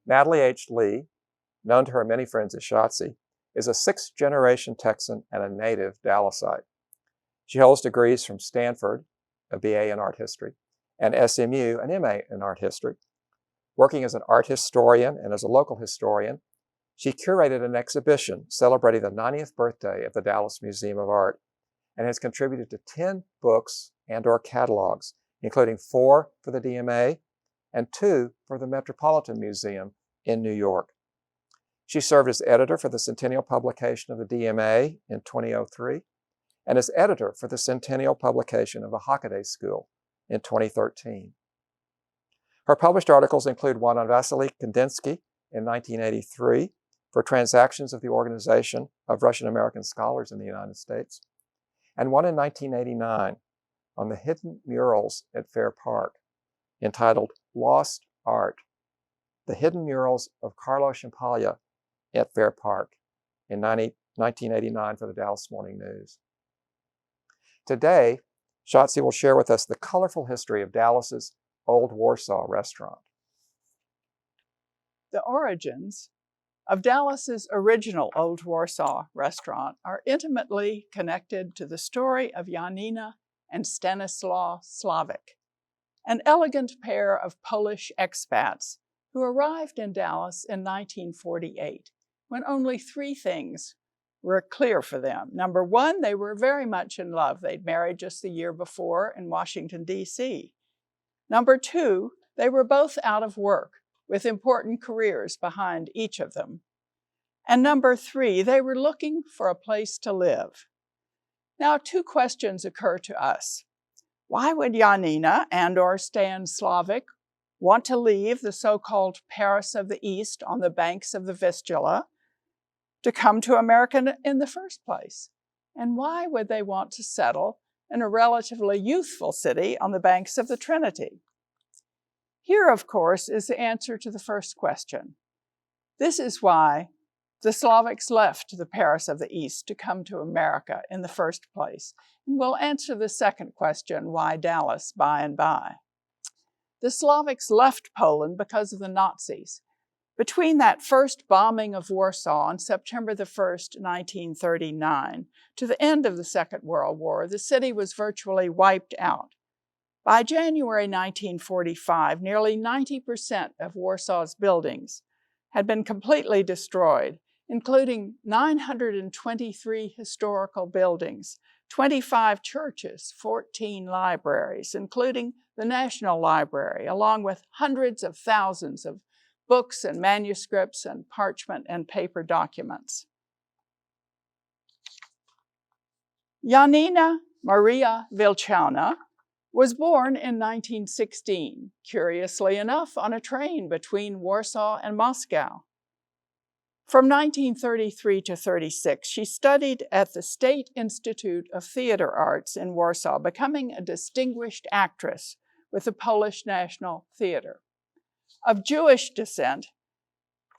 Natalie H. Lee, known to her many friends as Shotzi, is a sixth-generation Texan and a native Dallasite. She holds degrees from Stanford, a BA in art history, and SMU, an MA in art history. Working as an art historian and as a local historian, she curated an exhibition celebrating the 90th birthday of the Dallas Museum of Art and has contributed to 10 books and/or catalogs, including 4 for the DMA and 2 for the Metropolitan Museum in New York. She served as editor for the centennial publication of the DMA in 2003 and as editor for the centennial publication of the Hockaday School in 2013. Her published articles include one on Vasily Kandinsky in 1983 for Transactions of the Organization of Russian-American Scholars in the United States, and one in 1989 on the hidden murals at Fair Park, entitled Lost Art, the Hidden Murals of Carlo Ciampaglia at Fair Park in 1989 for the Dallas Morning News. Today, Shotzi will share with us the colorful history of Dallas's Old Warsaw restaurant. The origins of Dallas's original Old Warsaw restaurant are intimately connected to the story of Janina and Stanislaw Slavik, an elegant pair of Polish expats who arrived in Dallas in 1948, when only 3 things were clear for them. Number 1, they were very much in love. They'd married just the year before in Washington, D.C. Number 2, they were both out of work, with important careers behind each of them. And number 3, they were looking for a place to live. Now, 2 questions occur to us. Why would Janina and/or Stan Slavik want to leave the so-called Paris of the East on the banks of the Vistula to come to America in the first place? And why would they want to settle in a relatively youthful city on the banks of the Trinity? Here, of course, is the answer to the first question. This is why the Slavics left the Paris of the East to come to America in the first place. And we'll answer the second question, why Dallas, by and by. The Slavics left Poland because of the Nazis. Between that first bombing of Warsaw on September the 1st, 1939, to the end of the Second World War, the city was virtually wiped out. By January 1945, nearly 90% of Warsaw's buildings had been completely destroyed, including 923 historical buildings, 25 churches, 14 libraries, including the National Library, along with hundreds of thousands of books and manuscripts and parchment and paper documents. Janina Maria Wilczana was born in 1916, curiously enough, on a train between Warsaw and Moscow. From 1933 to 36, she studied at the State Institute of Theater Arts in Warsaw, becoming a distinguished actress with the Polish National Theater. Of Jewish descent,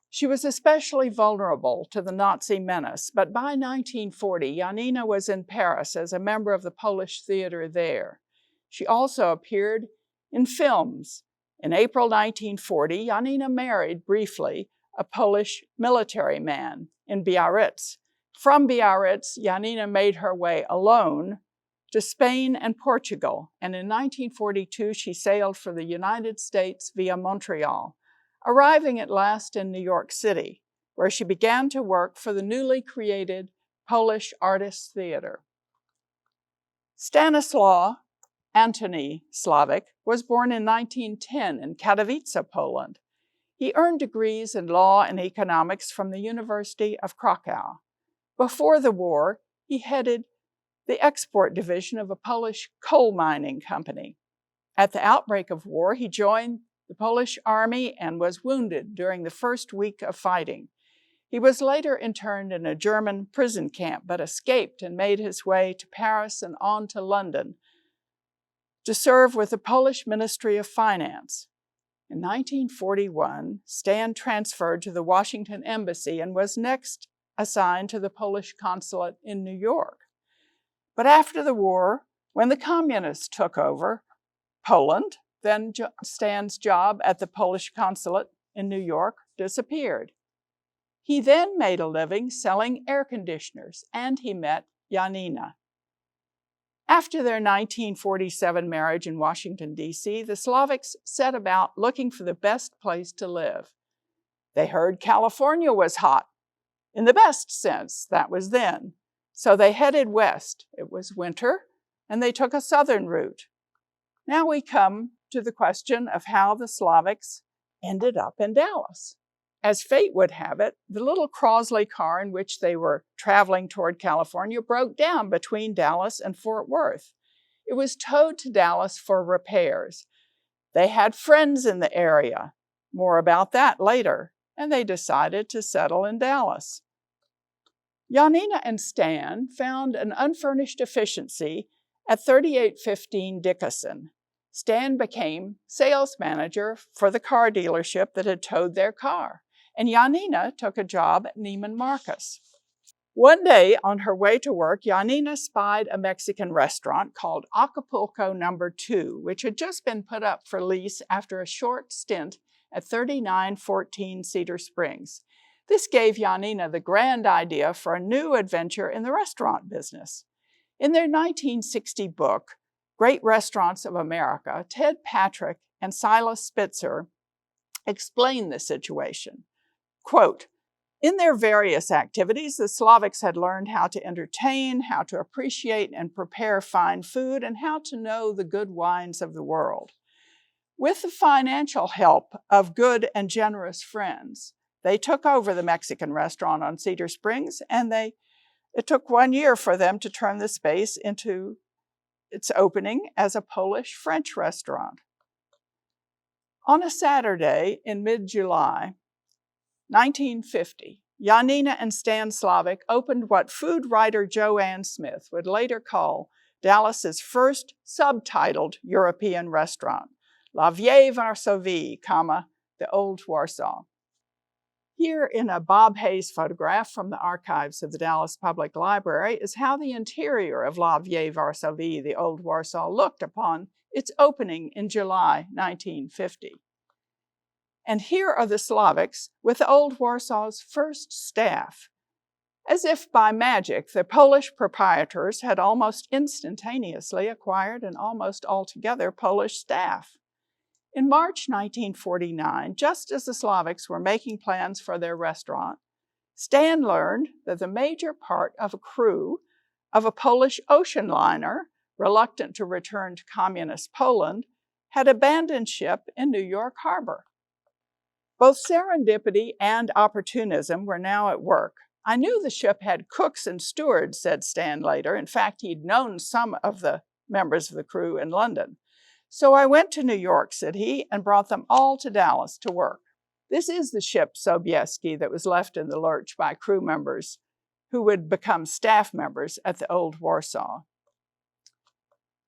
she was especially vulnerable to the Nazi menace, but by 1940, Janina was in Paris as a member of the Polish theater there. She also appeared in films. In April 1940, Janina married briefly a Polish military man in Biarritz. From Biarritz, Janina made her way alone to Spain and Portugal, and in 1942 she sailed for the United States via Montreal, arriving at last in New York City, where she began to work for the newly created Polish Artists Theater. Stanislaw Antoni Slavik was born in 1910 in Katowice, Poland. He earned degrees in law and economics from the University of Krakow. Before the war, he headed the export division of a Polish coal mining company. At the outbreak of war, he joined the Polish army and was wounded during the first week of fighting. He was later interned in a German prison camp, but escaped and made his way to Paris and on to London to serve with the Polish Ministry of Finance. In 1941, Stan transferred to the Washington Embassy and was next assigned to the Polish consulate in New York. But after the war, when the communists took over Poland, then Stan's job at the Polish consulate in New York disappeared. He then made a living selling air conditioners, and he met Janina. After their 1947 marriage in Washington, D.C., the Slavics set about looking for the best place to live. They heard California was hot, in the best sense, that was then. So they headed west. It was winter, and they took a southern route. Now we come to the question of how the Slavics ended up in Dallas. As fate would have it, the little Crosley car in which they were traveling toward California broke down between Dallas and Fort Worth. It was towed to Dallas for repairs. They had friends in the area. More about that later, and they decided to settle in Dallas. Janina and Stan found an unfurnished efficiency at 3815 Dickinson. Stan became sales manager for the car dealership that had towed their car, and Janina took a job at Neiman Marcus. One day, on her way to work, Janina spied a Mexican restaurant called Acapulco No. 2, which had just been put up for lease after a short stint at 3914 Cedar Springs. This gave Janina the grand idea for a new adventure in the restaurant business. In their 1960 book, Great Restaurants of America, Ted Patrick and Silas Spitzer explained the situation. Quote, in their various activities, the Slavics had learned how to entertain, how to appreciate and prepare fine food, and how to know the good wines of the world. With the financial help of good and generous friends, they took over the Mexican restaurant on Cedar Springs, and it took 1 year for them to turn the space into its opening as a Polish-French restaurant. On a Saturday in mid-July 1950, Janina and Stan Slavic opened what food writer Joanne Smith would later call Dallas's first subtitled European restaurant, La Vieille Varsovie, the Old Warsaw. Here in a Bob Hayes photograph from the archives of the Dallas Public Library is how the interior of La Vieille Varsovie, the Old Warsaw, looked upon its opening in July 1950. And here are the Slavics with the Old Warsaw's first staff. As if by magic, the Polish proprietors had almost instantaneously acquired an almost altogether Polish staff. In March 1949, just as the Slavics were making plans for their restaurant, Stan learned that the major part of a crew of a Polish ocean liner, reluctant to return to communist Poland, had abandoned ship in New York Harbor. Both serendipity and opportunism were now at work. I knew the ship had cooks and stewards, said Stan later. In fact, he'd known some of the members of the crew in London. So I went to New York, said he, and brought them all to Dallas to work. This is the ship Sobieski that was left in the lurch by crew members who would become staff members at the Old Warsaw.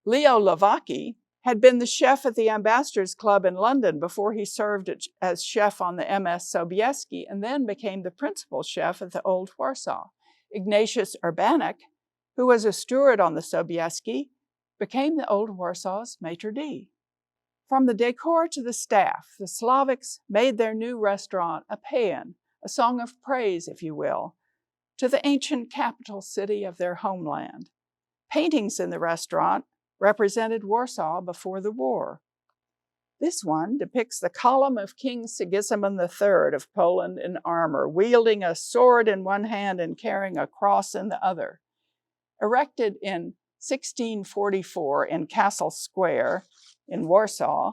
Leo Lavacki had been the chef at the Ambassadors Club in London before he served as chef on the MS Sobieski and then became the principal chef at the Old Warsaw. Ignatius Urbanek, who was a steward on the Sobieski, became the Old Warsaw's maitre d'. From the decor to the staff, the Slavics made their new restaurant a paean, a song of praise, if you will, to the ancient capital city of their homeland. Paintings in the restaurant represented Warsaw before the war. This one depicts the column of King Sigismund III of Poland in armor, wielding a sword in one hand and carrying a cross in the other. Erected in 1644 in Castle Square in Warsaw,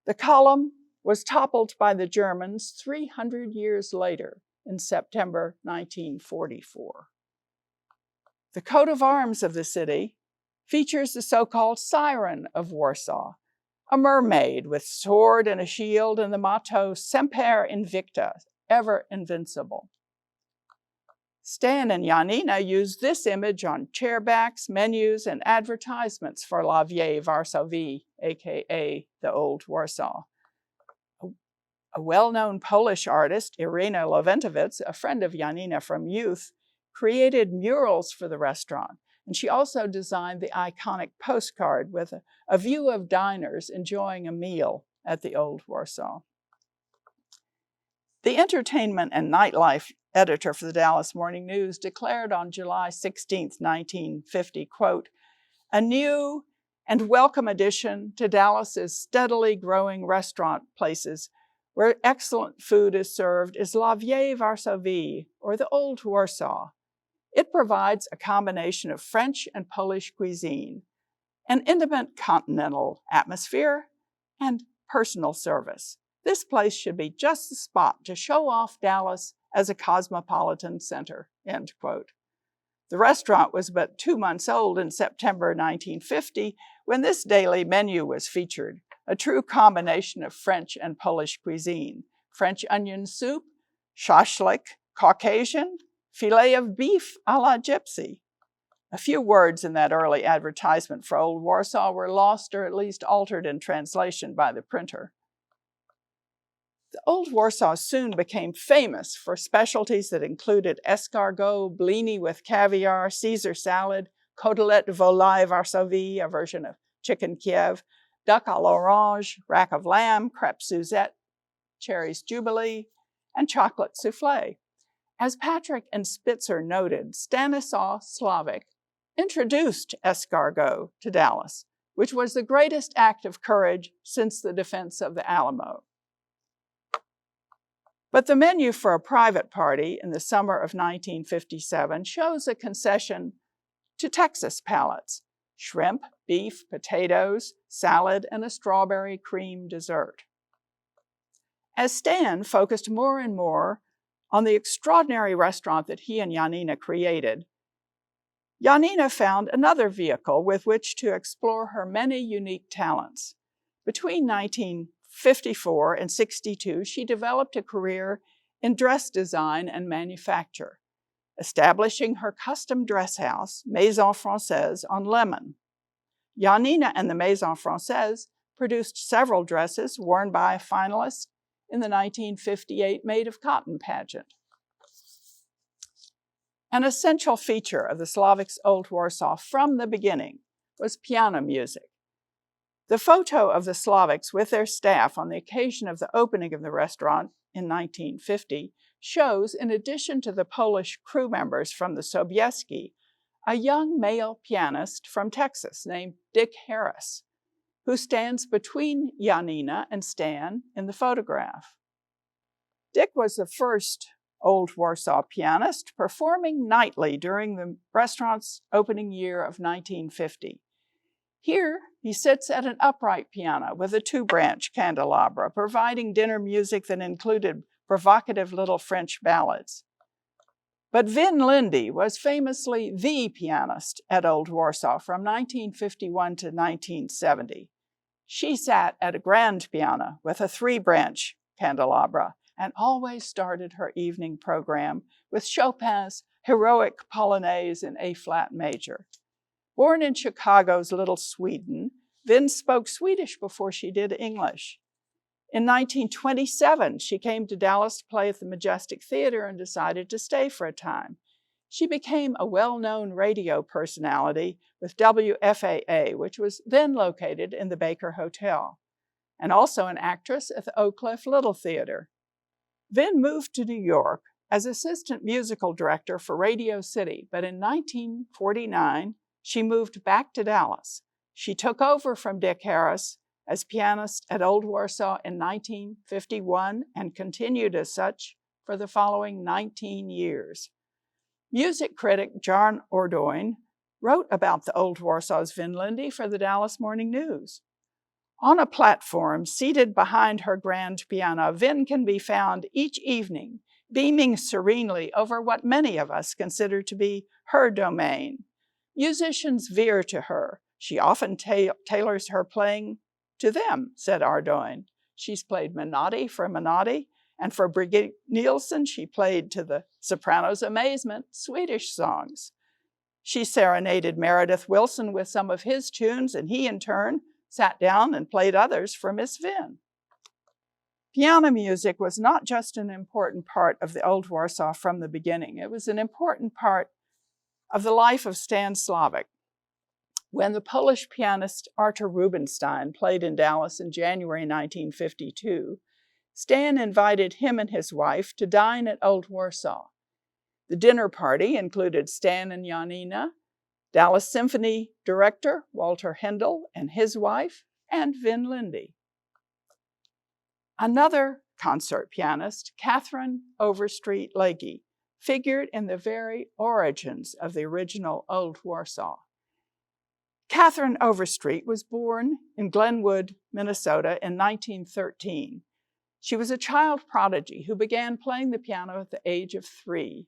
the column was toppled by the Germans 300 years later in September 1944. The coat of arms of the city features the so-called Siren of Warsaw, a mermaid with sword and a shield and the motto Semper Invicta, ever invincible. Stan and Janina used this image on chairbacks, menus, and advertisements for La Vieille Varsovie, aka the Old Warsaw. A well-known Polish artist, Irina Lowentovitz, a friend of Janina from youth, created murals for the restaurant, and she also designed the iconic postcard with a view of diners enjoying a meal at the Old Warsaw. The entertainment and nightlife editor for the Dallas Morning News declared on July 16, 1950, quote, "A new and welcome addition to Dallas's steadily growing restaurant places where excellent food is served is La Vieille Varsovie, or the Old Warsaw. It provides a combination of French and Polish cuisine, an intimate continental atmosphere, and personal service. This place should be just the spot to show off Dallas as a cosmopolitan center," end quote. The restaurant was but 2 months old in September 1950 when this daily menu was featured, a true combination of French and Polish cuisine: French onion soup, shashlik, Caucasian, filet of beef a la gypsy. A few words in that early advertisement for Old Warsaw were lost or at least altered in translation by the printer. The Old Warsaw soon became famous for specialties that included escargot, blini with caviar, Caesar salad, côtelette volaille Varsovie, a version of chicken Kiev, duck à l'orange, rack of lamb, crêpe Suzette, cherries jubilee, and chocolate soufflé. As Patrick and Spitzer noted, Stanislaw Slavic introduced escargot to Dallas, which was the greatest act of courage since the defense of the Alamo. But the menu for a private party in the summer of 1957 shows a concession to Texas palates: shrimp, beef, potatoes, salad, and a strawberry cream dessert. As Stan focused more and more on the extraordinary restaurant that he and Janina created, Janina found another vehicle with which to explore her many unique talents. Between 1954 and 62, she developed a career in dress design and manufacture, establishing her custom dress house, Maison Française, on Lemon. Janina and the Maison Française produced several dresses worn by a finalist in the 1958 Maid of Cotton pageant. An essential feature of the Slavics' Old Warsaw from the beginning was piano music. The photo of the Slavics with their staff on the occasion of the opening of the restaurant in 1950 shows, in addition to the Polish crew members from the Sobieski, a young male pianist from Texas named Dick Harris, who stands between Janina and Stan in the photograph. Dick was the first Old Warsaw pianist performing nightly during the restaurant's opening year of 1950. Here, he sits at an upright piano with a 2-branch candelabra, providing dinner music that included provocative little French ballads. But Vin Lindy was famously the pianist at Old Warsaw from 1951 to 1970. She sat at a grand piano with a 3-branch candelabra and always started her evening program with Chopin's heroic Polonaise in A-flat major. Born in Chicago's Little Sweden, Vin spoke Swedish before she did English. In 1927, she came to Dallas to play at the Majestic Theater and decided to stay for a time. She became a well-known radio personality with WFAA, which was then located in the Baker Hotel, and also an actress at the Oak Cliff Little Theater. Vin moved to New York as assistant musical director for Radio City, but in 1949, she moved back to Dallas. She took over from Dick Harris as pianist at Old Warsaw in 1951 and continued as such for the following 19 years. Music critic John Ordoin wrote about the Old Warsaw's Vin Lindy for the Dallas Morning News. On a platform seated behind her grand piano, Vin can be found each evening, beaming serenely over what many of us consider to be her domain. Musicians veer to her. She often tailors her playing to them, said Ardoin. She's played Menotti for Menotti, and for Brigitte Nielsen, she played to the soprano's amazement Swedish songs. She serenaded Meredith Willson with some of his tunes, and he, in turn, sat down and played others for Miss Vin. Piano music was not just an important part of the Old Warsaw from the beginning. It was an important part of the life of Stan Slavic. When the Polish pianist Artur Rubinstein played in Dallas in January 1952, Stan invited him and his wife to dine at Old Warsaw. The dinner party included Stan and Janina, Dallas Symphony director Walter Handel and his wife, and Vin Lindy. Another concert pianist, Catherine Overstreet Legge, figured in the very origins of the original Old Warsaw. Catherine Overstreet was born in Glenwood, Minnesota in 1913. She was a child prodigy who began playing the piano at the age of 3.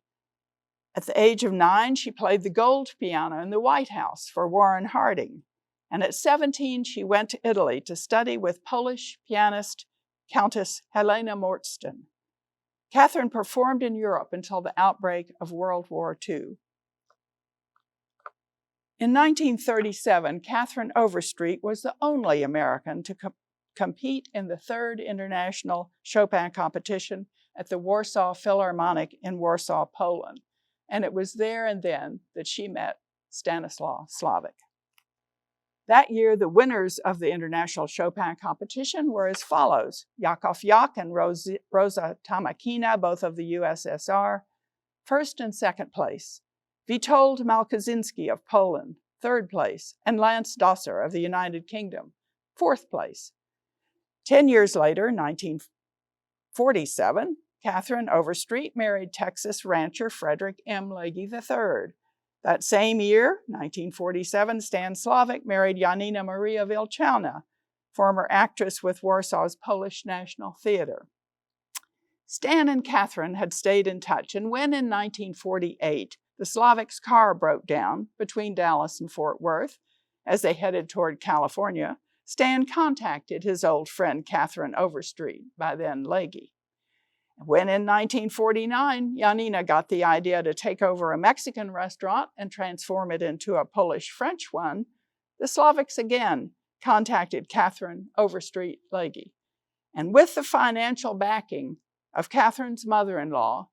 At the age of 9, she played the gold piano in the White House for Warren Harding. And at 17, she went to Italy to study with Polish pianist Countess Helena Mortston. Catherine performed in Europe until the outbreak of World War II. In 1937, Catherine Overstreet was the only American to compete in the 3rd International Chopin competition at the Warsaw Philharmonic in Warsaw, Poland. And it was there and then that she met Stanislaw Slavic. That year, the winners of the International Chopin competition were as follows: Yakov Yak and Rosa Tamakina, both of the USSR, 1st and 2nd place; Witold Malkazinski of Poland, 3rd place; and Lance Dosser of the United Kingdom, 4th place. 10 years later, 1947, Catherine Overstreet married Texas rancher Frederick M. Legge III. That same year, 1947, Stan Slavic married Janina Maria Wilczana, former actress with Warsaw's Polish National Theater. Stan and Catherine had stayed in touch, and when in 1948 the Slavic's car broke down between Dallas and Fort Worth as they headed toward California, Stan contacted his old friend Catherine Overstreet, by then Legge. When in 1949, Janina got the idea to take over a Mexican restaurant and transform it into a Polish-French one, the Slavics again contacted Catherine Overstreet Legge. And with the financial backing of Catherine's mother-in-law,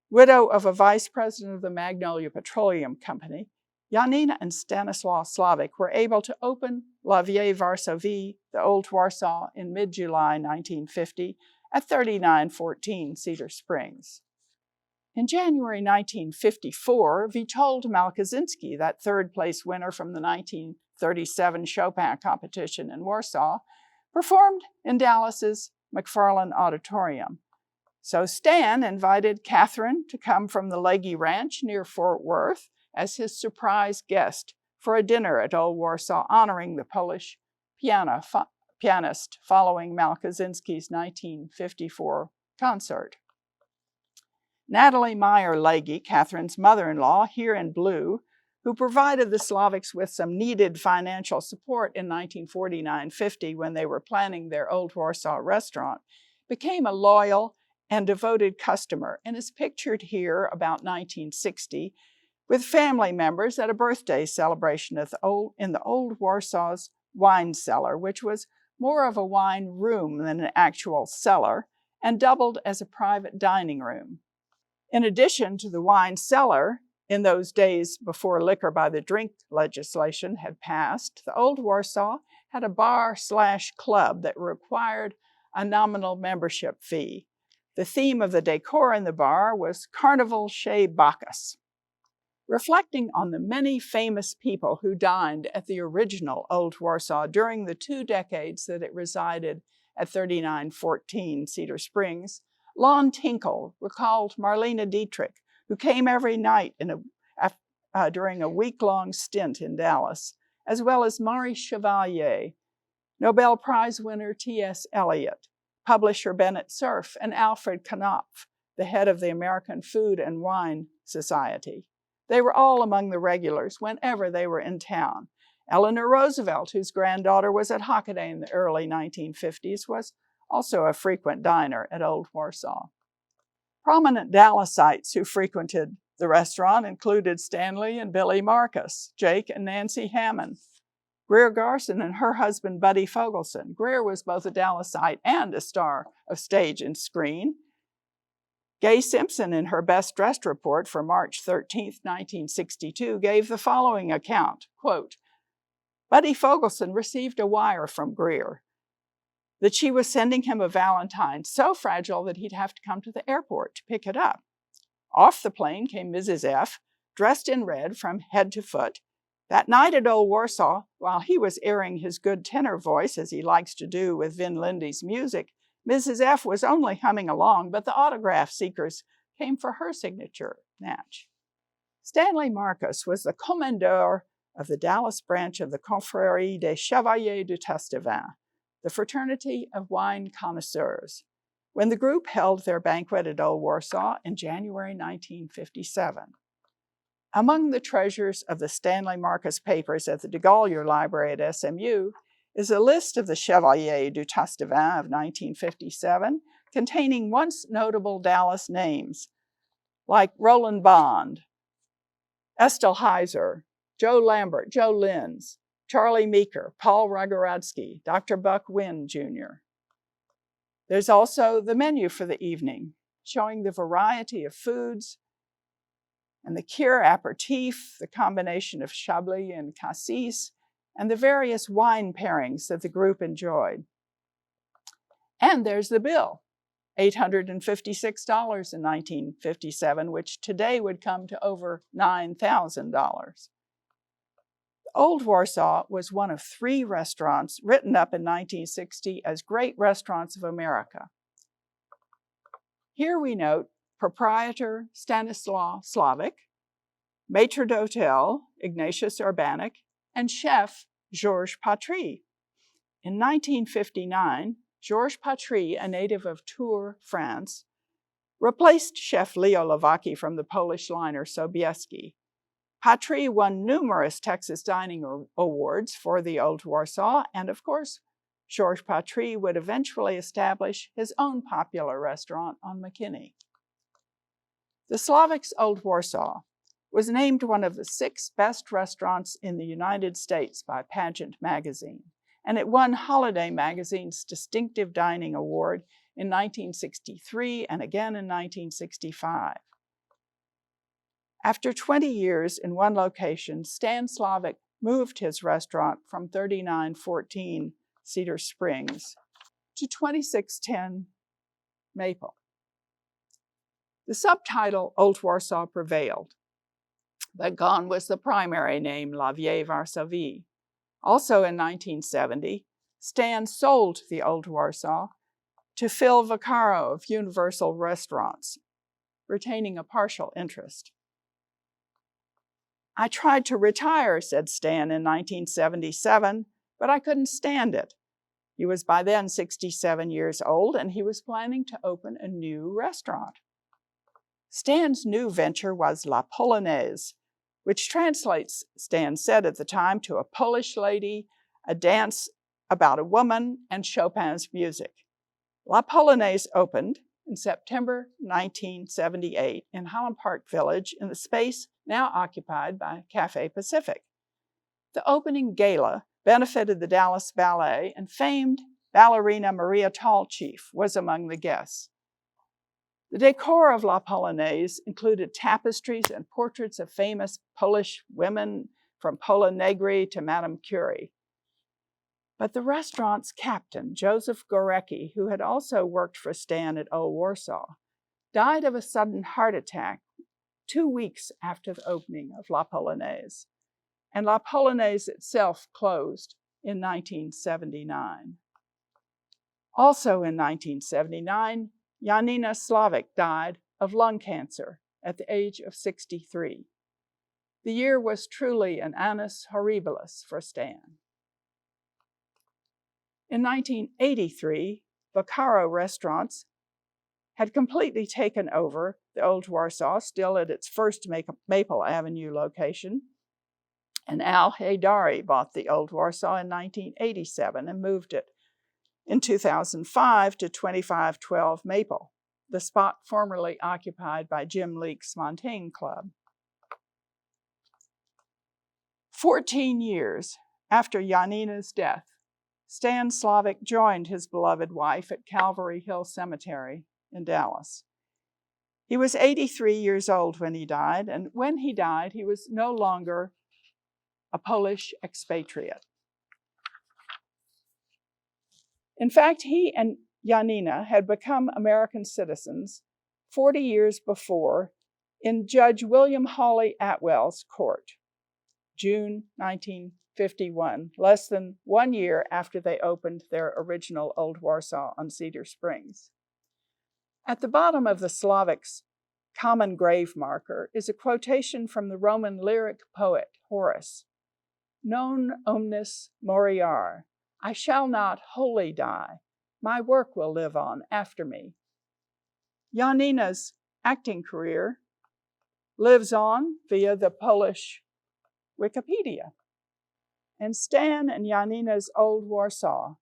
widow of a vice president of the Magnolia Petroleum Company, Janina and Stanislaw Slavic were able to open La Vieille Varsovie, the Old Warsaw, in mid-July 1950, at 3914 Cedar Springs. In January 1954, Witold Malkazinski, that 3rd place winner from the 1937 Chopin competition in Warsaw, performed in Dallas's McFarland Auditorium. So Stan invited Catherine to come from the Legge Ranch near Fort Worth as his surprise guest for a dinner at Old Warsaw, honoring the Polish pianist following Malkazinski's 1954 concert. Natalie Meyer Legge, Catherine's mother-in-law, here in blue, who provided the Slavics with some needed financial support in 1949-50 when they were planning their Old Warsaw restaurant, became a loyal and devoted customer and is pictured here about 1960 with family members at a birthday celebration in the Old Warsaw's wine cellar, which was more of a wine room than an actual cellar, and doubled as a private dining room. In addition to the wine cellar, in those days before liquor by the drink legislation had passed, the Old Warsaw had a bar/club that required a nominal membership fee. The theme of the decor in the bar was Carnival Chez Bacchus. Reflecting on the many famous people who dined at the original Old Warsaw during the 2 decades that it resided at 3914 Cedar Springs, Lon Tinkle recalled Marlene Dietrich, who came every night during a week-long stint in Dallas, as well as Maurice Chevalier, Nobel Prize winner T.S. Eliot, publisher Bennett Cerf, and Alfred Knopf, the head of the American Food and Wine Society. They were all among the regulars whenever they were in town. Eleanor Roosevelt, whose granddaughter was at Hockaday in the early 1950s, was also a frequent diner at Old Warsaw. Prominent Dallasites who frequented the restaurant included Stanley and Billy Marcus, Jake and Nancy Hammond, Greer Garson and her husband Buddy Fogelson. Greer was both a Dallasite and a star of stage and screen. Gay Simpson, in her Best Dressed report for March 13, 1962, gave the following account, quote, "Buddy Fogelson received a wire from Greer. that she was sending him a Valentine so fragile that he'd have to come to the airport to pick it up. Off the plane came Mrs. F., dressed in red from head to foot. That night at Old Warsaw, while he was airing his good tenor voice, as he likes to do with Vin Lindy's music, Mrs. F. was only humming along, but the autograph seekers came for her signature match. Stanley Marcus was the commandeur of the Dallas branch of the Confrérie des Chevaliers du Test-de-Vin, the fraternity of wine connoisseurs, when the group held their banquet at Old Warsaw in January 1957. Among the treasures of the Stanley Marcus papers at the de Gaulle Library at SMU is a list of the Chevaliers du Test-de-Vin of 1957, containing once notable Dallas names, like Roland Bond, Estelle Heiser, Joe Lambert, Joe Linz, Charlie Meeker, Paul Rogorodsky, Dr. Buck Wynn, Jr. There's also the menu for the evening, showing the variety of foods and the Kir aperitif, the combination of Chablis and Cassis, and the various wine pairings that the group enjoyed. And there's the bill, $856 in 1957, which today would come to over $9,000. Old Warsaw was one of 3 restaurants written up in 1960 as Great Restaurants of America. Here we note proprietor Stanislaw Slavic, maitre d'hotel Ignatius Urbanik, and chef Georges Patry. In 1959, Georges Patry, a native of Tours, France, replaced chef Leo Lewacki from the Polish liner Sobieski. Patry won numerous Texas dining awards for the Old Warsaw, and of course, Georges Patry would eventually establish his own popular restaurant on McKinney. The Slavic's Old Warsaw was named one of the 6 best restaurants in the United States by Pageant magazine, and it won Holiday magazine's Distinctive Dining Award in 1963 and again in 1965. After 20 years in one location, Stan Slavic moved his restaurant from 3914 Cedar Springs to 2610 Maple. The subtitle Old Warsaw prevailed, but gone was the primary name, La Vieille Varsovie. Also in 1970, Stan sold the Old Warsaw to Phil Vaccaro of Universal Restaurants, retaining a partial interest. I tried to retire, said Stan in 1977, but I couldn't stand it. He was by then 67 years old, and he was planning to open a new restaurant. Stan's new venture was La Polonaise, which translates, Stan said at the time, to a Polish lady, a dance about a woman, and Chopin's music. La Polonaise opened in September 1978 in Highland Park Village in the space now occupied by Cafe Pacific. The opening gala benefited the Dallas Ballet, and famed ballerina Maria Tallchief was among the guests. The decor of La Polonaise included tapestries and portraits of famous Polish women from Pola Negri to Madame Curie. But the restaurant's captain, Joseph Gorecki, who had also worked for Stan at Old Warsaw, died of a sudden heart attack 2 weeks after the opening of La Polonaise, and La Polonaise itself closed in 1979. Also in 1979, Janina Slavic died of lung cancer at the age of 63. The year was truly an annus horribilis for Stan. In 1983, Vaccaro Restaurants had completely taken over the Old Warsaw, still at its first Maple Avenue location, and Al Haydari bought the Old Warsaw in 1987 and moved it in 2005 to 2512 Maple, the spot formerly occupied by Jim Leake's Montaigne Club. 14 years after Janina's death, Stan Slavic joined his beloved wife at Calvary Hill Cemetery in Dallas. He was 83 years old when he died, and when he died, he was no longer a Polish expatriate. In fact, he and Janina had become American citizens 40 years before in Judge William Hawley Atwell's court, June 1951, less than 1 year after they opened their original Old Warsaw on Cedar Springs. At the bottom of the Slavics' common grave marker is a quotation from the Roman lyric poet Horace: Non omnis moriar, I shall not wholly die, my work will live on after me. Janina's acting career lives on via the Polish Wikipedia. And Stan and Janina's Old Warsaw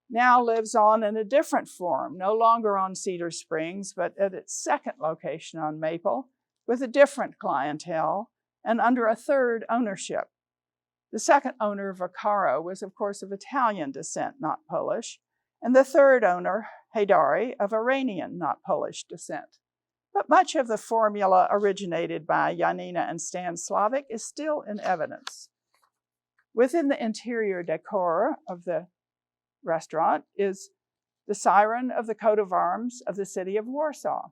now lives on in a different form, no longer on Cedar Springs, but at its second location on Maple, with a different clientele and under a third ownership. The second owner, Vaccaro, was of course of Italian descent, not Polish, and the third owner, Haydari, of Iranian, not Polish descent. But much of the formula originated by Janina and Stan Slavic is still in evidence. Within the interior decor of the restaurant is the siren of the coat of arms of the city of Warsaw.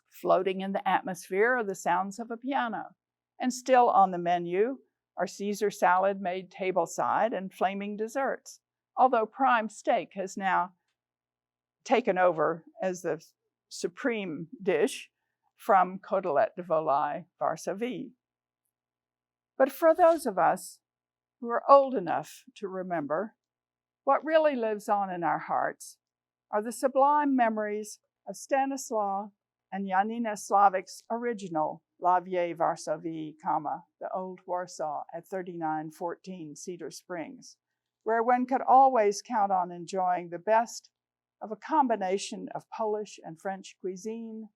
Floating in the atmosphere are the sounds of a piano, and still on the menu are Caesar salad made tableside and flaming desserts, although prime steak has now taken over as the supreme dish from Côtelette de Volaille Varsovie. But for those of us who are old enough to remember, what really lives on in our hearts are the sublime memories of Stanislaw and Janina Slavic's original La Vieille Varsovie, the Old Warsaw at 3914 Cedar Springs, where one could always count on enjoying the best of a combination of Polish and French cuisine,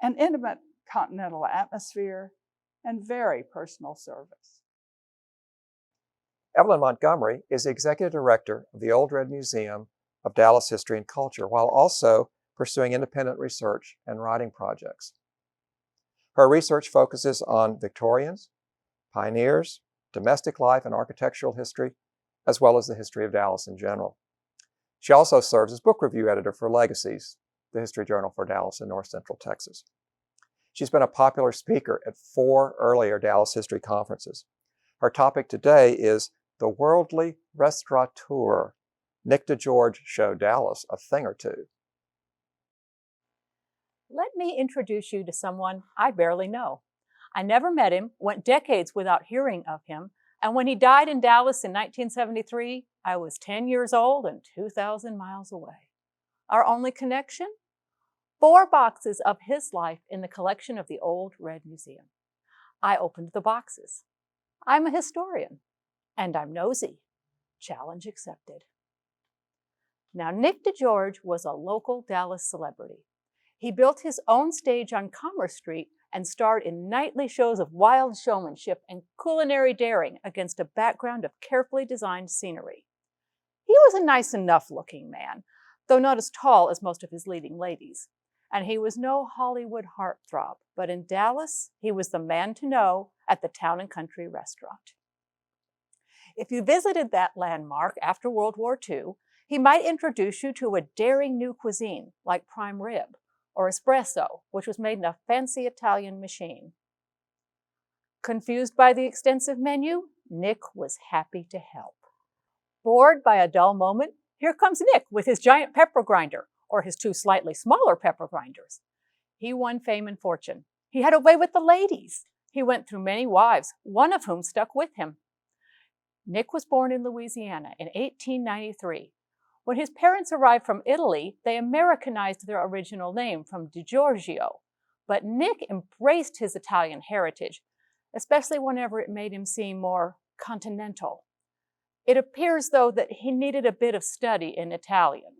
an intimate continental atmosphere, and very personal service. Evelyn Montgomery is the Executive Director of the Old Red Museum of Dallas History and Culture, while also pursuing independent research and writing projects. Her research focuses on Victorians, pioneers, domestic life and architectural history, as well as the history of Dallas in general. She also serves as book review editor for Legacies, the history journal for Dallas and North Central Texas. She's been a popular speaker at 4 earlier Dallas history conferences. Her topic today is The Worldly Restaurateur. Nick DeGeorge showed Dallas a thing or two. Let me introduce you to someone I barely know. I never met him, went decades without hearing of him, and when he died in Dallas in 1973, I was 10 years old and 2,000 miles away. Our only connection? 4 boxes of his life in the collection of the Old Red Museum. I opened the boxes. I'm a historian, and I'm nosy. Challenge accepted. Now, Nick DeGeorge was a local Dallas celebrity. He built his own stage on Commerce Street and starred in nightly shows of wild showmanship and culinary daring against a background of carefully designed scenery. He was a nice enough looking man, though not as tall as most of his leading ladies. And he was no Hollywood heartthrob, but in Dallas, he was the man to know at the Town and Country restaurant. If you visited that landmark after World War II, he might introduce you to a daring new cuisine like prime rib, or espresso, which was made in a fancy Italian machine. Confused by the extensive menu, Nick was happy to help. Bored by a dull moment, here comes Nick with his giant pepper grinder, or his 2 slightly smaller pepper grinders. He won fame and fortune. He had a way with the ladies. He went through many wives, one of whom stuck with him. Nick was born in Louisiana in 1893. When his parents arrived from Italy, they Americanized their original name from DiGiorgio. But Nick embraced his Italian heritage, especially whenever it made him seem more continental. It appears, though, that he needed a bit of study in Italian.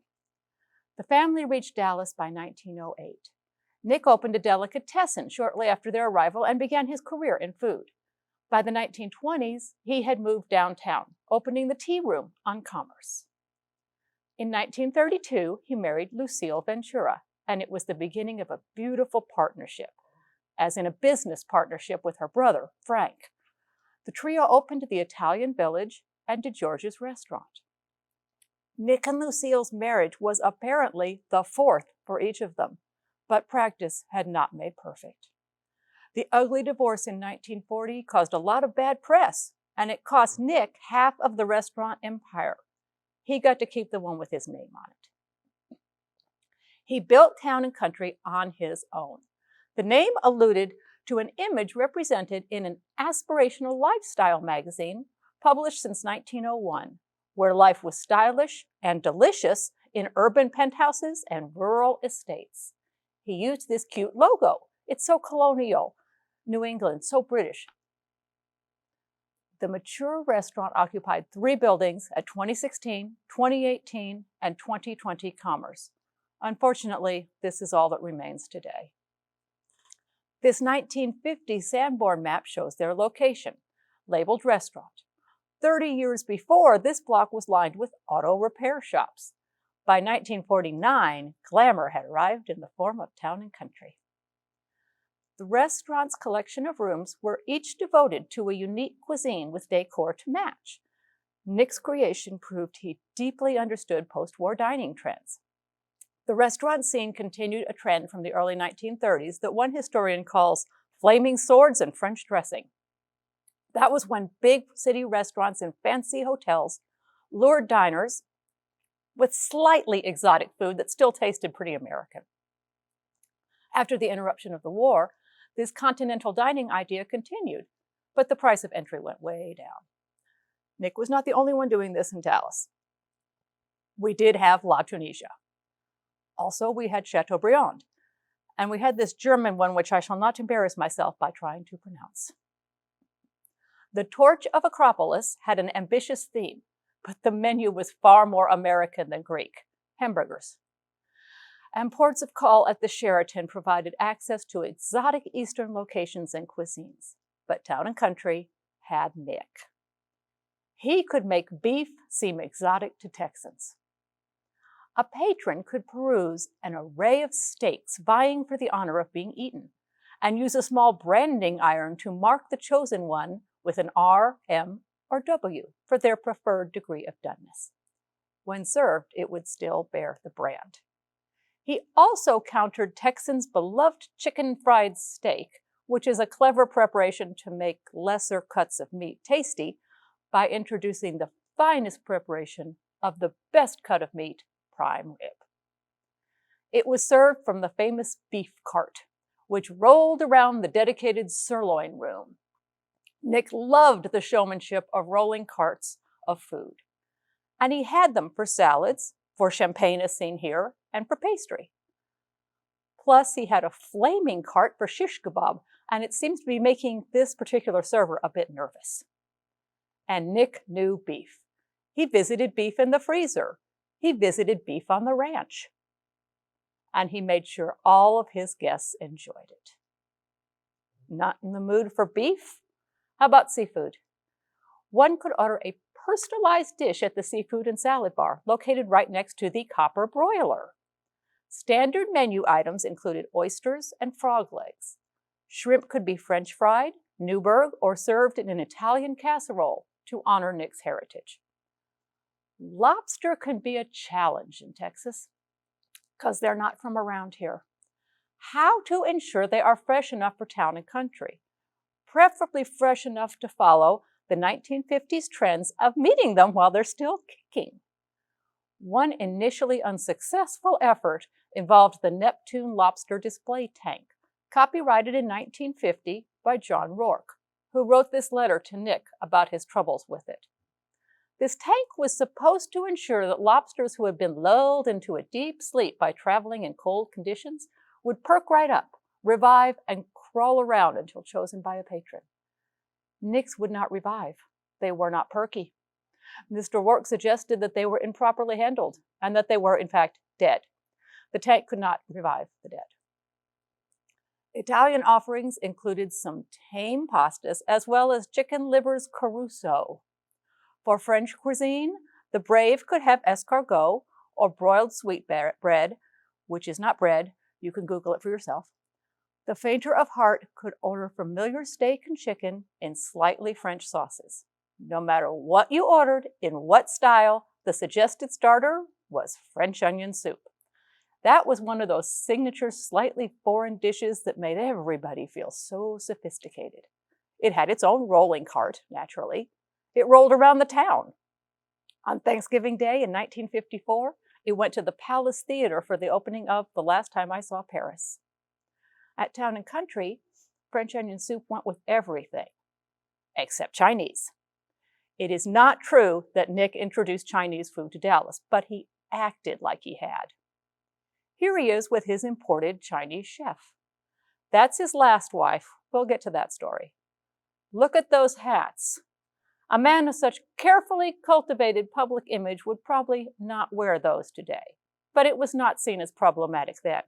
The family reached Dallas by 1908. Nick opened a delicatessen shortly after their arrival and began his career in food. By the 1920s, he had moved downtown, opening the Tea Room on Commerce. In 1932, he married Lucille Ventura, and it was the beginning of a beautiful partnership, as in a business partnership with her brother, Frank. The trio opened the Italian Village and DeGeorge's restaurant. Nick and Lucille's marriage was apparently the fourth for each of them, but practice had not made perfect. The ugly divorce in 1940 caused a lot of bad press, and it cost Nick half of the restaurant empire. He got to keep the one with his name on it. He built Town and Country on his own. The name alluded to an image represented in an aspirational lifestyle magazine published since 1901, where life was stylish and delicious in urban penthouses and rural estates. He used this cute logo. It's so colonial, New England, so British. The mature restaurant occupied 3 buildings at 2016, 2018, and 2020 Commerce. Unfortunately, this is all that remains today. This 1950 Sanborn map shows their location, labeled restaurant. 30 years before, this block was lined with auto repair shops. By 1949, glamour had arrived in the form of Town and Country. The restaurant's collection of rooms were each devoted to a unique cuisine with decor to match. Nick's creation proved he deeply understood post-war dining trends. The restaurant scene continued a trend from the early 1930s that one historian calls flaming swords and French dressing. That was when big city restaurants and fancy hotels lured diners with slightly exotic food that still tasted pretty American. After the interruption of the war, this continental dining idea continued, but the price of entry went way down. Nick was not the only one doing this in Dallas. We did have La Tunisia. Also, we had Chateaubriand, and we had this German one which I shall not embarrass myself by trying to pronounce. The Torch of Acropolis had an ambitious theme, but the menu was far more American than Greek: hamburgers. And ports of call at the Sheraton provided access to exotic Eastern locations and cuisines. But Town and Country had Nick. He could make beef seem exotic to Texans. A patron could peruse an array of steaks vying for the honor of being eaten, and use a small branding iron to mark the chosen one with an R, M, or W for their preferred degree of doneness. When served, it would still bear the brand. He also countered Texans' beloved chicken fried steak, which is a clever preparation to make lesser cuts of meat tasty, by introducing the finest preparation of the best cut of meat, prime rib. It was served from the famous beef cart, which rolled around the dedicated sirloin room. Nick loved the showmanship of rolling carts of food, and he had them for salads, for champagne as seen here, and for pastry. Plus, he had a flaming cart for shish kebab, and it seems to be making this particular server a bit nervous. And Nick knew beef. He visited beef in the freezer. He visited beef on the ranch. And he made sure all of his guests enjoyed it. Not in the mood for beef? How about seafood? One could order a personalized dish at the Seafood and Salad Bar, located right next to the Copper Broiler. Standard menu items included oysters and frog legs. Shrimp could be French fried, Newburg, or served in an Italian casserole to honor Nick's heritage. Lobster can be a challenge in Texas because they're not from around here. How to ensure they are fresh enough for Town and Country, preferably fresh enough to follow the 1950s trends of meeting them while they're still kicking. One initially unsuccessful effort involved the Neptune lobster display tank, copyrighted in 1950 by John Rourke, who wrote this letter to Nick about his troubles with it. This tank was supposed to ensure that lobsters who had been lulled into a deep sleep by traveling in cold conditions would perk right up, revive, and crawl around until chosen by a patron. Nick's would not revive. They were not perky. Mr. Rourke suggested that they were improperly handled and that they were, in fact, dead. The tank could not revive the dead. Italian offerings included some tame pastas as well as chicken livers Caruso. For French cuisine, the brave could have escargot or broiled sweetbread, which is not bread. You can Google it for yourself. The fainter of heart could order familiar steak and chicken in slightly French sauces. No matter what you ordered, in what style, The suggested starter was French onion soup. That was one of those signature, slightly foreign dishes that made everybody feel so sophisticated. It had its own rolling cart, naturally. It rolled around the town. On Thanksgiving Day in 1954, it went to the Palace Theater for the opening of The Last Time I Saw Paris. At Town and Country, French onion soup went with everything, except Chinese. It is not true that Nick introduced Chinese food to Dallas, but he acted like he had. Here he is with his imported Chinese chef. That's his last wife. We'll get to that story. Look at those hats. A man of such carefully cultivated public image would probably not wear those today, but it was not seen as problematic then.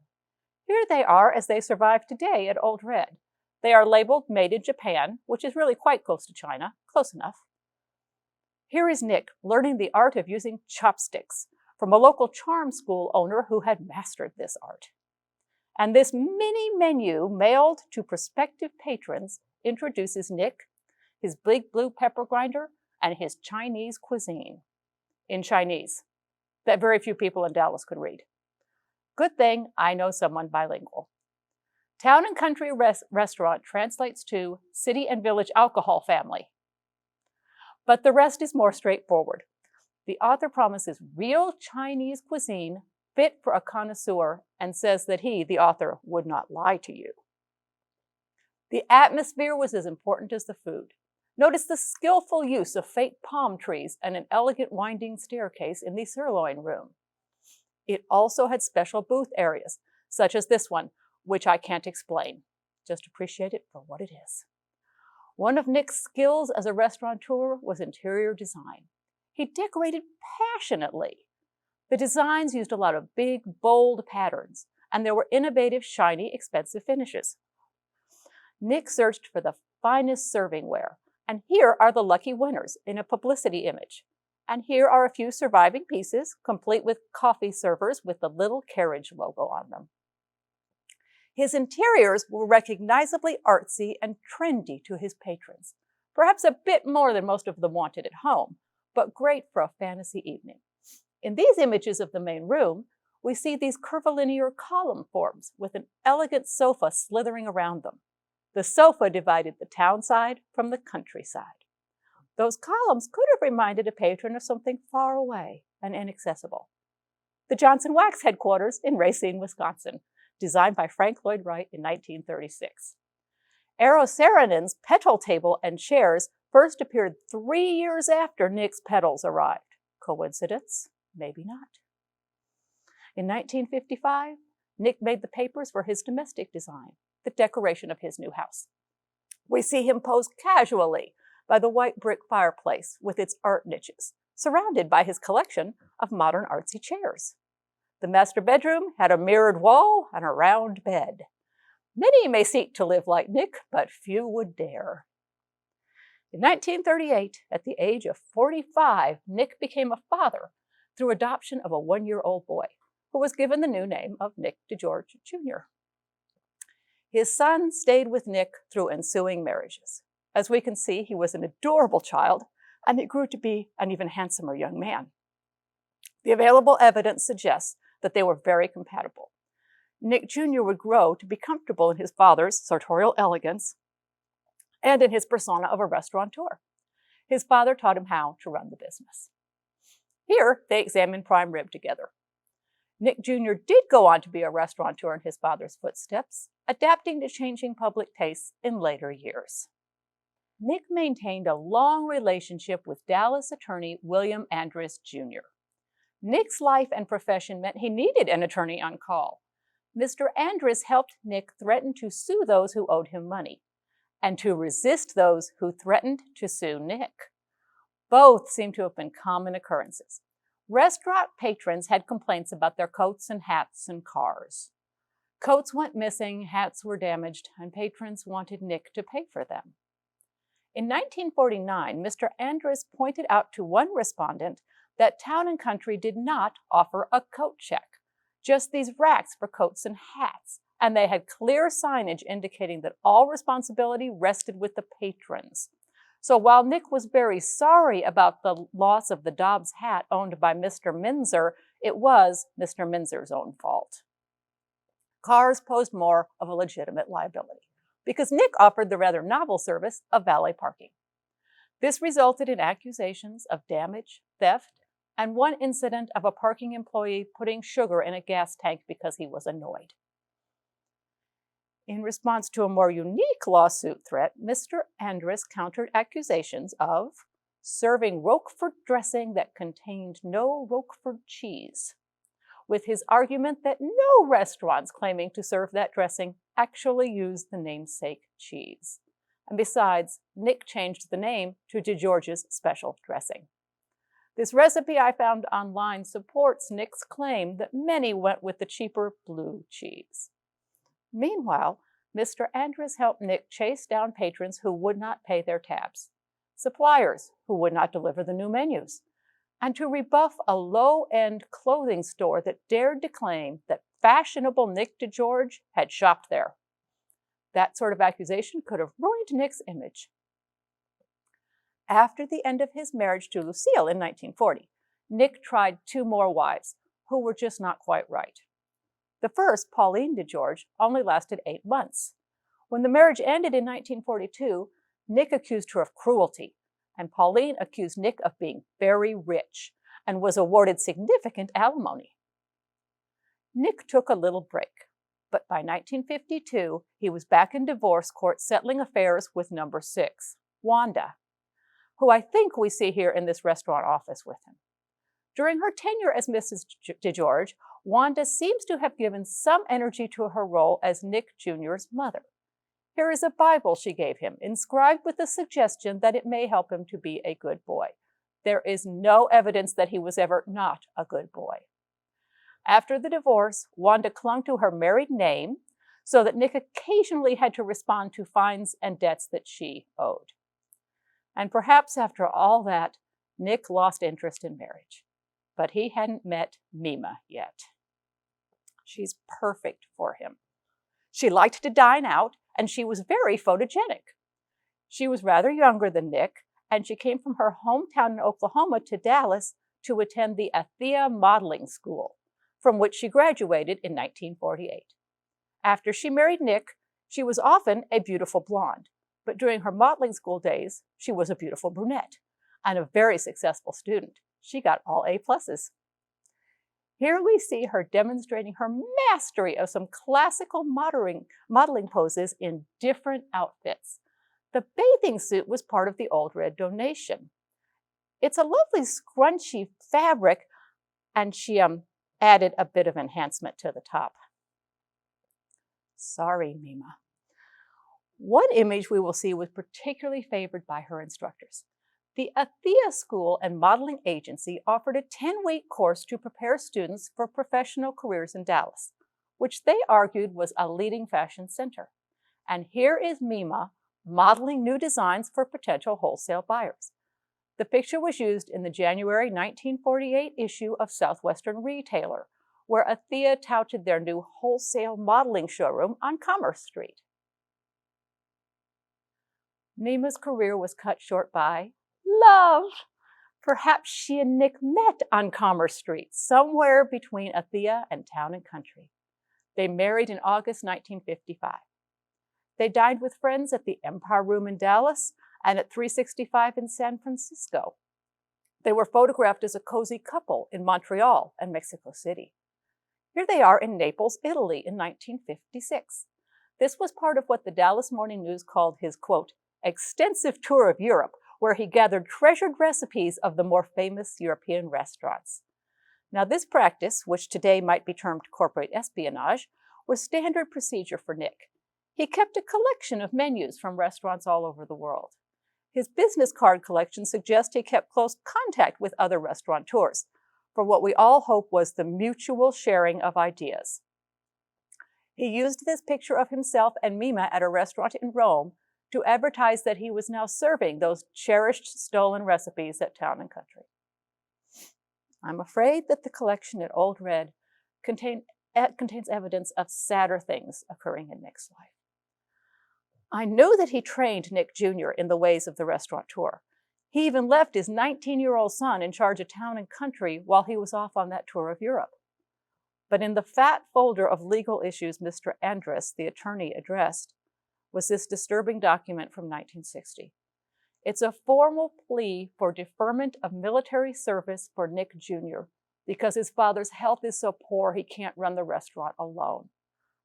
Here they are as they survive today at Old Red. They are labeled Made in Japan, which is really quite close to China, close enough. Here is Nick learning the art of using chopsticks from a local charm school owner who had mastered this art. And this mini menu mailed to prospective patrons introduces Nick, his big blue pepper grinder, and his Chinese cuisine in Chinese that very few people in Dallas could read. Good thing I know someone bilingual. Town and Country Restaurant translates to City and Village Alcohol Family. But the rest is more straightforward. The author promises real Chinese cuisine fit for a connoisseur and says that he, the author, would not lie to you. The atmosphere was as important as the food. Notice the skillful use of fake palm trees and an elegant winding staircase in the sirloin room. It also had special booth areas, such as this one, which I can't explain. Just appreciate it for what it is. One of Nick's skills as a restaurateur was interior design. He decorated passionately. The designs used a lot of big, bold patterns, and there were innovative, shiny, expensive finishes. Nick searched for the finest servingware, and here are the lucky winners in a publicity image. And here are a few surviving pieces, complete with coffee servers with the little carriage logo on them. His interiors were recognizably artsy and trendy to his patrons, perhaps a bit more than most of them wanted at home, but great for a fantasy evening. In these images of the main room, we see these curvilinear column forms with an elegant sofa slithering around them. The sofa divided the town side from the countryside. Those columns could have reminded a patron of something far away and inaccessible. The Johnson Wax headquarters in Racine, Wisconsin, designed by Frank Lloyd Wright in 1936. Eero Saarinen's petal table and chairs first appeared 3 years after Nick's petals arrived. Coincidence? Maybe not. In 1955, Nick made the papers for his domestic design, the decoration of his new house. We see him pose casually by the white brick fireplace with its art niches, surrounded by his collection of modern artsy chairs. The master bedroom had a mirrored wall and a round bed. Many may seek to live like Nick, but few would dare. In 1938, at the age of 45, Nick became a father through adoption of a 1-year-old boy, who was given the new name of Nick DeGeorge Jr. His son stayed with Nick through ensuing marriages. As we can see, he was an adorable child, and he grew to be an even handsomer young man. The available evidence suggests that they were very compatible. Nick Jr. would grow to be comfortable in his father's sartorial elegance and in his persona of a restaurateur. His father taught him how to run the business. Here, they examined prime rib together. Nick Jr. did go on to be a restaurateur in his father's footsteps, adapting to changing public tastes in later years. Nick maintained a long relationship with Dallas attorney William Andrus Jr. Nick's life and profession meant he needed an attorney on call. Mr. Andrus helped Nick threaten to sue those who owed him money, and to resist those who threatened to sue Nick. Both seem to have been common occurrences. Restaurant patrons had complaints about their coats and hats and cars. Coats went missing, hats were damaged, and patrons wanted Nick to pay for them. In 1949, Mr. Andrus pointed out to one respondent that Town and Country did not offer a coat check, just these racks for coats and hats, and they had clear signage indicating that all responsibility rested with the patrons. So while Nick was very sorry about the loss of the Dobbs hat owned by Mr. Minzer, it was Mr. Minzer's own fault. Cars posed more of a legitimate liability because Nick offered the rather novel service of valet parking. This resulted in accusations of damage, theft, and one incident of a parking employee putting sugar in a gas tank because he was annoyed. In response to a more unique lawsuit threat, Mr. Andrus countered accusations of serving Roquefort dressing that contained no Roquefort cheese, with his argument that no restaurants claiming to serve that dressing actually used the namesake cheese. And besides, Nick changed the name to DeGeorge's Special Dressing. This recipe I found online supports Nick's claim that many went with the cheaper blue cheese. Meanwhile, Mr. Andrus helped Nick chase down patrons who would not pay their tabs, suppliers who would not deliver the new menus, and to rebuff a low-end clothing store that dared to claim that fashionable Nick DeGeorge had shopped there. That sort of accusation could have ruined Nick's image. After the end of his marriage to Lucille in 1940, Nick tried 2 more wives who were just not quite right. The first, Pauline DeGeorge, only lasted 8 months. When the marriage ended in 1942, Nick accused her of cruelty, and Pauline accused Nick of being very rich and was awarded significant alimony. Nick took a little break, but by 1952, he was back in divorce court settling affairs with number 6, Wanda, who I think we see here in this restaurant office with him. During her tenure as Mrs. DeGeorge, Wanda seems to have given some energy to her role as Nick Jr.'s mother. Here is a Bible she gave him, inscribed with the suggestion that it may help him to be a good boy. There is no evidence that he was ever not a good boy. After the divorce, Wanda clung to her married name so that Nick occasionally had to respond to fines and debts that she owed. And perhaps after all that, Nick lost interest in marriage. But he hadn't met Mima yet. She's perfect for him. She liked to dine out, and she was very photogenic. She was rather younger than Nick, and she came from her hometown in Oklahoma to Dallas to attend the Athea Modeling School, from which she graduated in 1948. After she married Nick, she was often a beautiful blonde, but during her modeling school days, she was a beautiful brunette and a very successful student. She got all A+. Here we see her demonstrating her mastery of some classical modeling poses in different outfits. The bathing suit was part of the Old Red donation. It's a lovely scrunchy fabric, and she added a bit of enhancement to the top. Sorry, Mima. One image we will see was particularly favored by her instructors. The Athea School and Modeling Agency offered a 10-week course to prepare students for professional careers in Dallas, which they argued was a leading fashion center. And here is Mima modeling new designs for potential wholesale buyers. The picture was used in the January 1948 issue of Southwestern Retailer, where Athea touted their new wholesale modeling showroom on Commerce Street. Mima's career was cut short by love. Perhaps she and Nick met on Commerce Street, somewhere between Athea and Town and Country. They married in August 1955. They dined with friends at the Empire Room in Dallas and at 365 in San Francisco. They were photographed as a cozy couple in Montreal and Mexico City. Here they are in Naples, Italy in 1956. This was part of what the Dallas Morning News called his, quote, extensive tour of Europe, where he gathered treasured recipes of the more famous European restaurants. Now, this practice, which today might be termed corporate espionage, was standard procedure for Nick. He kept a collection of menus from restaurants all over the world. His business card collection suggests he kept close contact with other restaurateurs for what we all hope was the mutual sharing of ideas. He used this picture of himself and Mima at a restaurant in Rome to advertise that he was now serving those cherished stolen recipes at Town and Country. I'm afraid that the collection at Old Red contains evidence of sadder things occurring in Nick's life. I knew that he trained Nick Jr. in the ways of the restaurateur. He even left his 19-year-old son in charge of Town and Country while he was off on that tour of Europe. But in the fat folder of legal issues Mr. Andrus, the attorney, addressed was this disturbing document from 1960. It's a formal plea for deferment of military service for Nick Jr. because his father's health is so poor he can't run the restaurant alone.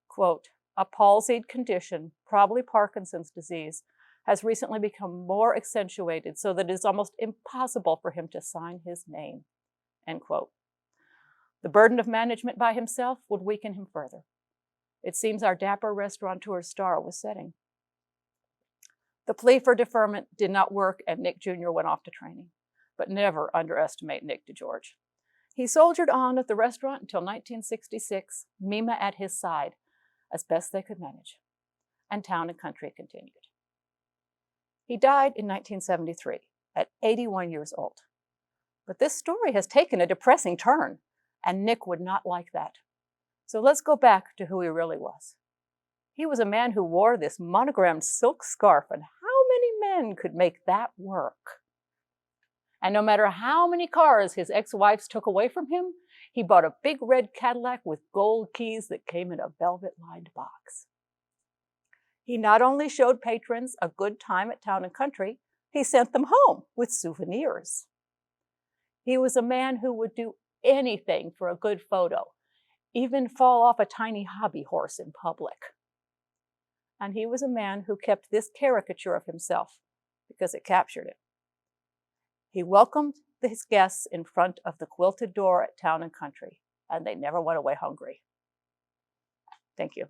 Quote, a palsied condition, probably Parkinson's disease, has recently become more accentuated so that it is almost impossible for him to sign his name. End quote. The burden of management by himself would weaken him further. It seems our dapper restaurateur's star was setting. The plea for deferment did not work and Nick Jr. went off to training. But never underestimate Nick DeGeorge. He soldiered on at the restaurant until 1966, Mima at his side, as best they could manage. And Town and Country continued. He died in 1973 at 81 years old. But this story has taken a depressing turn, and Nick would not like that. So let's go back to who he really was. He was a man who wore this monogrammed silk scarf, and how many men could make that work? And no matter how many cars his ex-wives took away from him, he bought a big red Cadillac with gold keys that came in a velvet-lined box. He not only showed patrons a good time at Town and Country, he sent them home with souvenirs. He was a man who would do anything for a good photo, even fall off a tiny hobby horse in public. And he was a man who kept this caricature of himself because it captured him. He welcomed his guests in front of the quilted door at Town and Country, and they never went away hungry. Thank you.